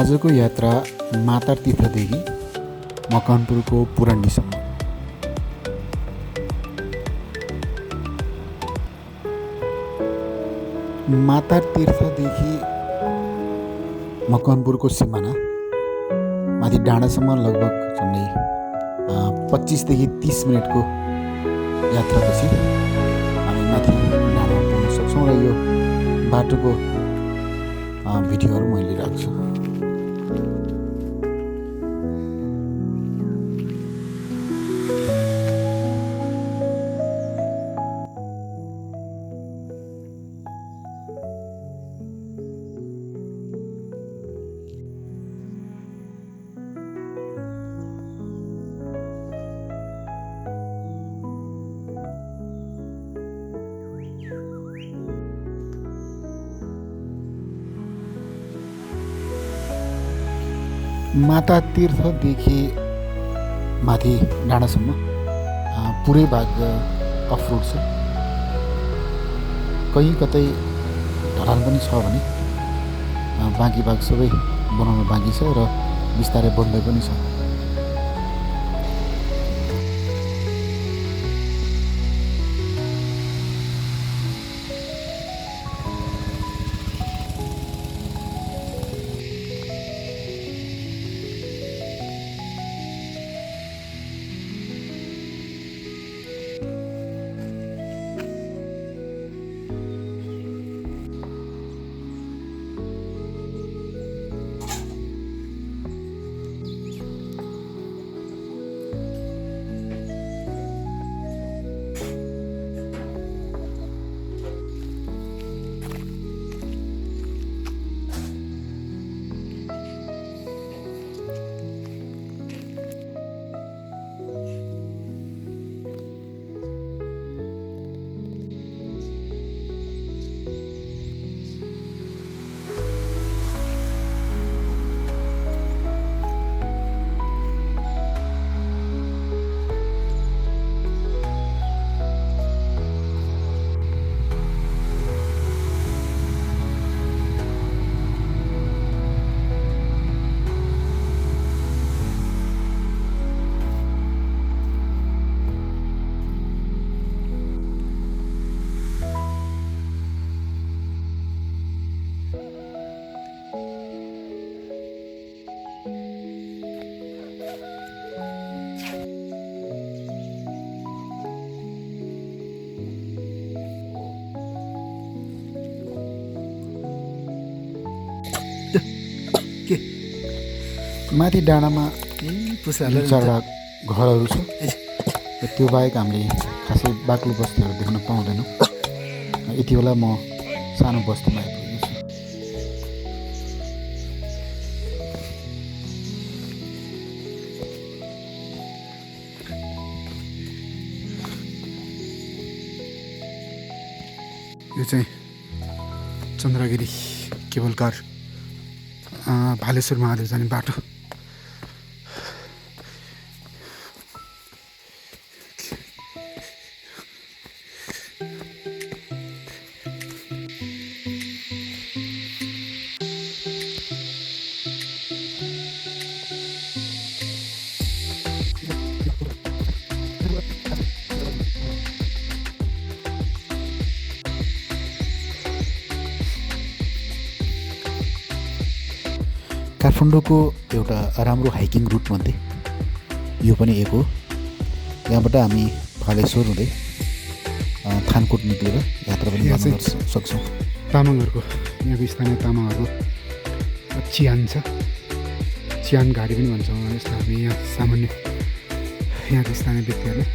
आजको यात्रा मातार तीर्थदेखि मकवानपुरको पुराण्डीसम्म। मातार तीर्थदेखि मकवानपुरको सिमाना माथि डाँडासम्म लगभग झन्डै 25 देखि 30 मिनटको यात्रापछि हामी माथि डाँडामा पुग्न सक्छौँ र यो बाटोको भिडियोहरू मैले राख्छु। माता तीर्थदेखि माथि डाँडासम्म पुरै भाग अफरोड छ। कहीँ कतै ढलान पनि छ भने बाँकी भाग सबै बनाउन बाँकी छ र बिस्तारै बन्दै पनि छ। माथि डाँडामा चारवटा घरहरू छ। त्यो बाहेक हामीले खासै बाक्लो बस्तीहरू देख्न पाउँदैनौँ। यति बेला म सानो बस्तीमा आइपुगेको छु। यो चाहिँ चन्द्रगिरी केबल कार भालेश्वर महादेव जाने बाटो। काठमाडौँको एउटा राम्रो हाइकिङ रुटमध्ये यो पनि एक हो। यहाँबाट हामी भालेश्वर हुँदै थानकोट निक्लेर यात्रा पनि गर्न सक्छौँ। तामाङहरूको यहाँको स्थानीय तामाङहरूको चियान छ, चियान घारी पनि भन्छौँ यस्तो हामी यहाँ सामान्य यहाँको स्थानीय व्यक्तिहरूले।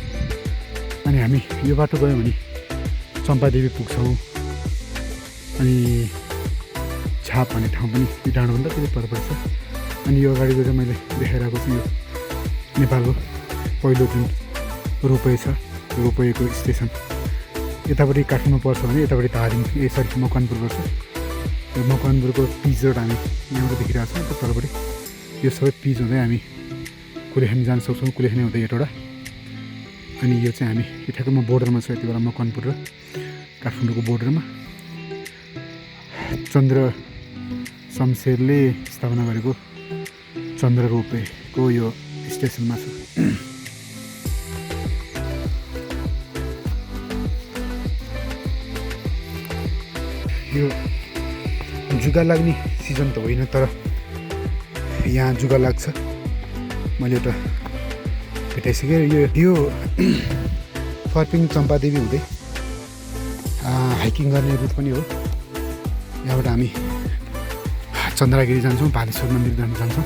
अनि हामी यो बाटो गयौँ भने चम्पादेवी पुग्छौँ। अनि छाप भन्ने ठाउँ पनि यो डाँडाभन्दा त्यति पर पर्छ। अनि यो अगाडिको चाहिँ मैले देखाइरहेको छु यो नेपालको पहिलो जुन रोपवे छ, रोपवेको स्टेसन। यतापट्टि काठमाडौँ पर्छ भने यतापट्टि धादिङ मकवानपुर पर्छ। यो मकवानपुरको पिच रोड हामी यहाँबाट देखिरहेको छौँ। तलपट्टि यो सबै पिच हुँदै हामी कुलेखानी जान सक्छौँ, कुलेखानी हुँदै हेटौँडा। अनि यो चाहिँ हामी ठ्याक्कै म बोर्डरमा छु यति बेला, मकवानपुर र काठमाडौँको बोर्डरमा। चन्द्र शमशेरले स्थापना गरेको चन्द्र रोपेको यो स्टेसनमा छु। यो जुगा लाग्ने सिजन त होइन, तर यहाँ जुगा लाग्छ। मैले एउटा भेटाइसकेँ। यो फर्पिङ चम्पादेवी हुँदै हाइकिङ गर्ने रुट पनि हो। यहाँबाट हामी चन्द्रगिरी जान्छौँ, भालेश्वर मन्दिर जान्छौँ,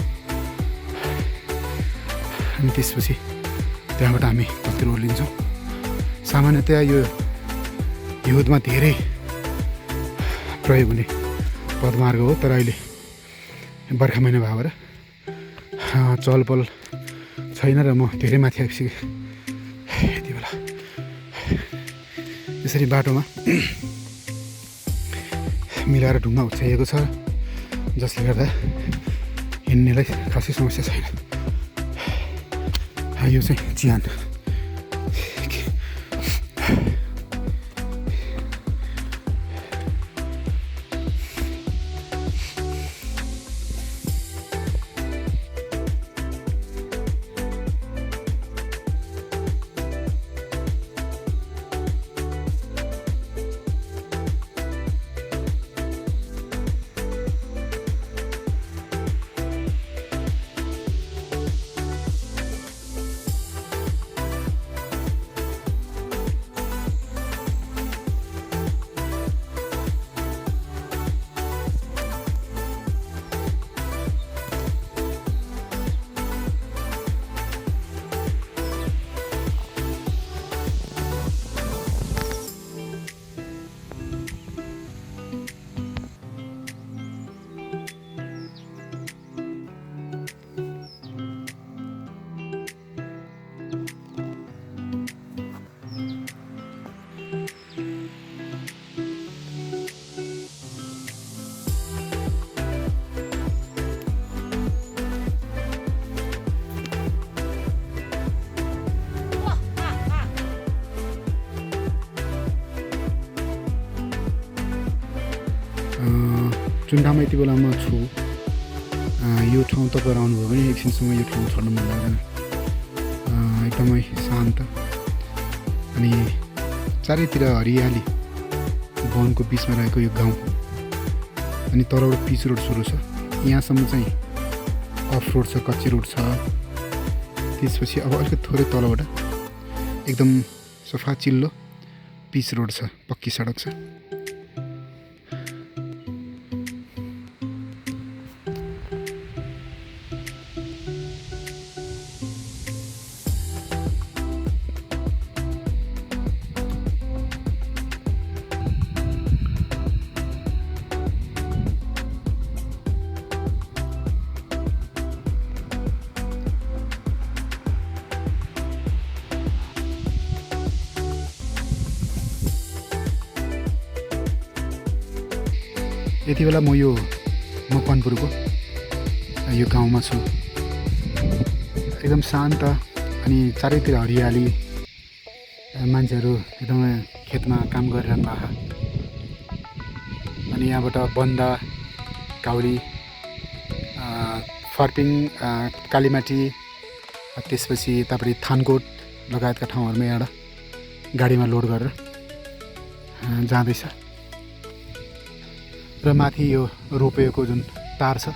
अनि त्यसपछि त्यहाँबाट हामी कति रोड लिन्छौँ। सामान्यतया यो हिउँदमा धेरै प्रयोग हुने पदमार्ग हो, तर अहिले बर्खा महिना भएर चहलपहल छैन र म धेरै माथि आइसकेँ। यति बेला यसरी बाटोमा मिलाएर ढुङ्गा उछ्याइएको छ, जसले गर्दा हिँड्नेलाई खासै समस्या छैन। यो चाहिँ चिहान। चुन्डामा यति बेला म छु। यो ठाउँ तपाईँ आउनुभयो भने एकछिनसम्म यो ठाउँ छोड्नु मन लाग्दैन। एकदमै शान्त अनि चारैतिर हरियाली, वनको बिचमा रहेको यो गाउँ। अनि तलबाट पिच रोड सुरु छ, यहाँसम्म चाहिँ अफ रोड छ, कच्ची रोड छ। त्यसपछि अब अलिकति थोरै तलबाट एकदम सफा चिल्लो पिच रोड छ, पक्की सडक छ। यति बेला म यो मकवानपुरको यो गाउँमा छु। एकदम शान्त अनि चारैतिर हरियाली, मान्छेहरू एकदमै खेतमा काम गरिरहनु भएको। अनि यहाँबाट बन्दा, काउली, फर्पिङ, कालीमाटी, त्यसपछि यतापट्टि थानकोट लगायतका ठाउँहरूमा यहाँबाट गाडीमा लोड गरेर जाँदैछ। र माथि यो रोपेको जुन तार छ,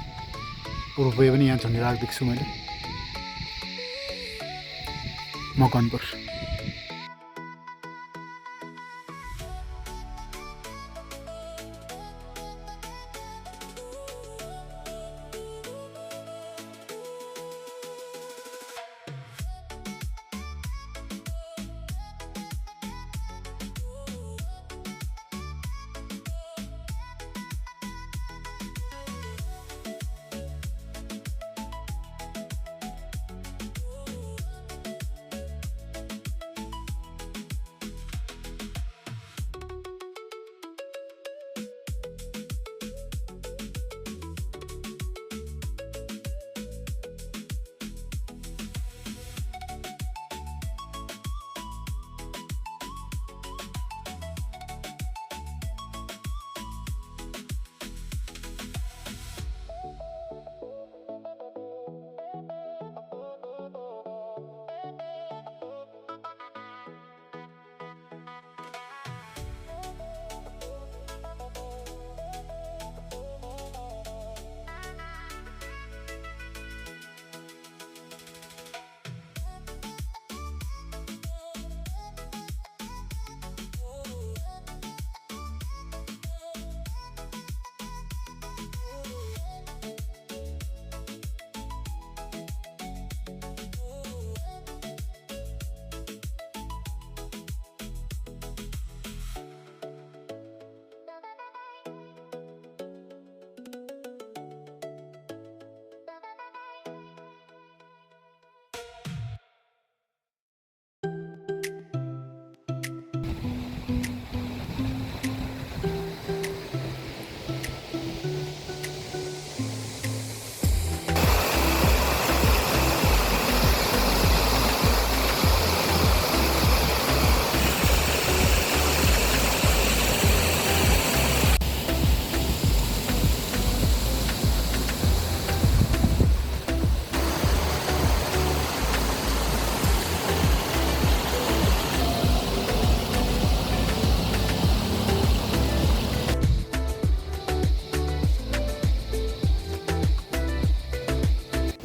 रोपवे पनि यहाँ झुन्डिरहेको देख्छु मैले। मकवानपुर।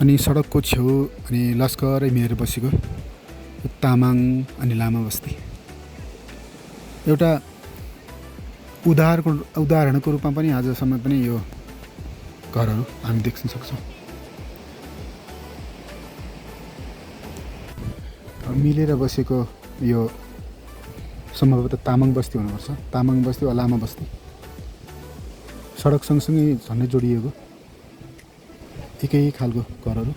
अनि सडकको छेउ अनि लस्करै मिलेर बसेको तामाङ अनि लामा बस्ती एउटा उदाहरणको रूपमा पनि आजसम्म पनि यो घरहरू हामी देख्न सक्छौँ। मिलेर बसेको यो सम्भवतः तामाङ बस्ती हुनुपर्छ। तामाङ बस्ती वा लामा बस्ती सडक सँगसँगै झन्डै जोडिएको एकै खालको घरहरू।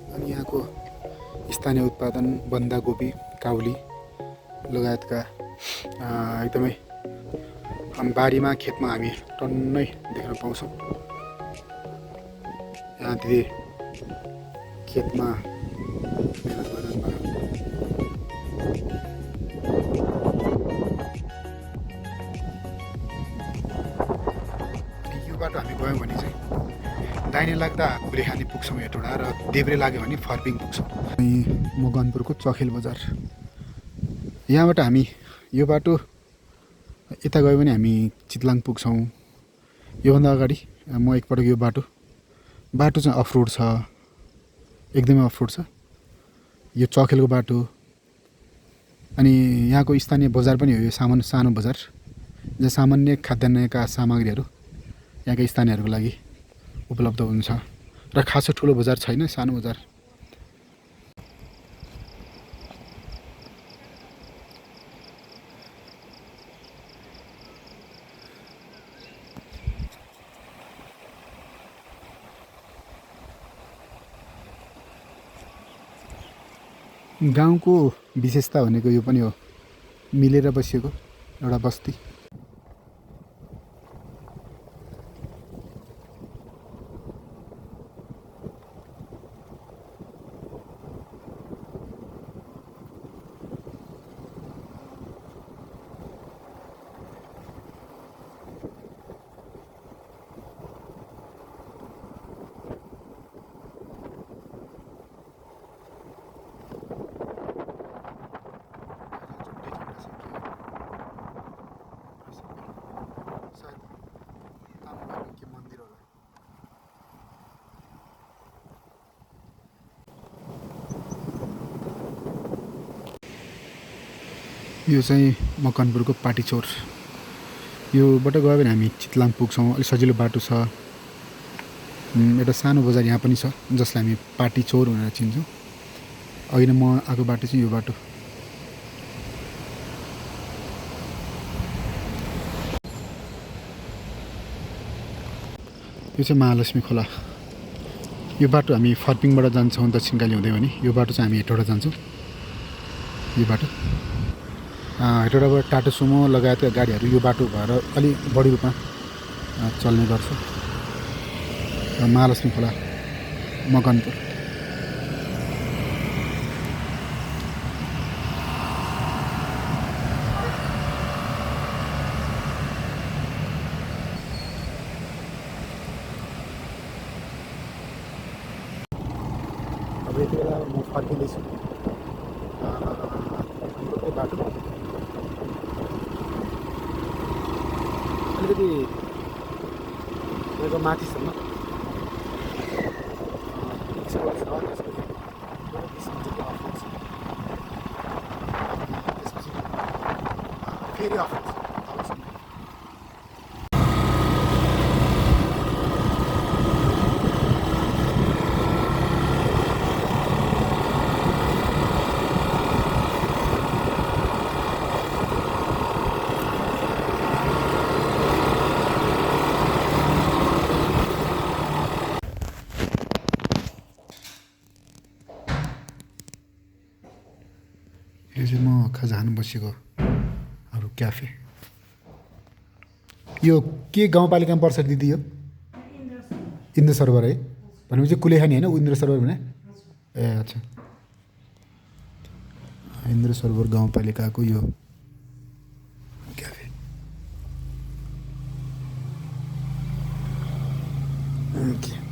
अनि यहाँको स्थानीय उत्पादन बन्दाकोपी, काउली लगायतका एकदमै बारीमा खेतमा हामी टन्नै देख्न पाउँछौँ। यहाँ दिदी खेतमा मेहनत गरिरहनु भएको। यो बाटो हामी गयौँ भने चाहिँ दाहिने लाग्दा खुरेखानी पुग्छौँ हेटौँडा र देब्रे लाग्यो भने फर्पिङ पुग्छौँ। अनि मकवानपुरको चखेल बजार यहाँबाट हामी यो बाटो यता गयो भने हामी चितलाङ पुग्छौँ। योभन्दा अगाडि म एकपटक यो बाटो चाहिँ अफरोड छ, एकदमै अफरोड छ यो चखेलको बाटो। अनि यहाँको स्थानीय बजार पनि हो यो सानो बजार जहाँ सामान्य खाद्यान्नका सामग्रीहरू यहाँका स्थानीयहरूको लागि उपलब्ध हुन्छ र खासै ठुलो बजार छैन, सानो बजार। गाउँको विशेषता भनेको यो पनि हो, मिलेर बसिएको एउटा बस्ती। यो चाहिँ मकवानपुरको पाटीचोर। योबाट गयो भने हामी चितलाङ पुग्छौँ। अलिक सजिलो बाटो छ। एउटा सानो बजार यहाँ पनि छ जसलाई हामी पाटीचोर भनेर चिन्छौँ। अघि नै म आएको बाटो चाहिँ यो बाटो। यो चाहिँ महालक्ष्मी खोला। यो बाटो हामी फर्पिङबाट जान्छौँ दक्षिणकाली हुँदै भने यो बाटो चाहिँ हामी हेटौँडा जान्छौँ। यो बाटो हेटौँडाबाट टाटो सुमो लगायतका गाडीहरू यो बाटो भएर अलिक बढी रूपमा चल्ने गर्छ। महालक्ष्मी खोला मकवानपुर। अब यति बेला म फर्किँदैछु बाटो। अलिकति मेरो माथिसम्म फेरि अफ हुन्छ। खाजा खानु बसेको हाम्रो क्याफे। यो के गाउँपालिकामा पर्छ दिदी? यो इन्द्र सरोवर है भनेपछि कुलेखानी होइन, इन्द्र सरोवर भने? ए अच्छा, इन्द्र सरोवर गाउँपालिकाको यो क्याफे। ओके।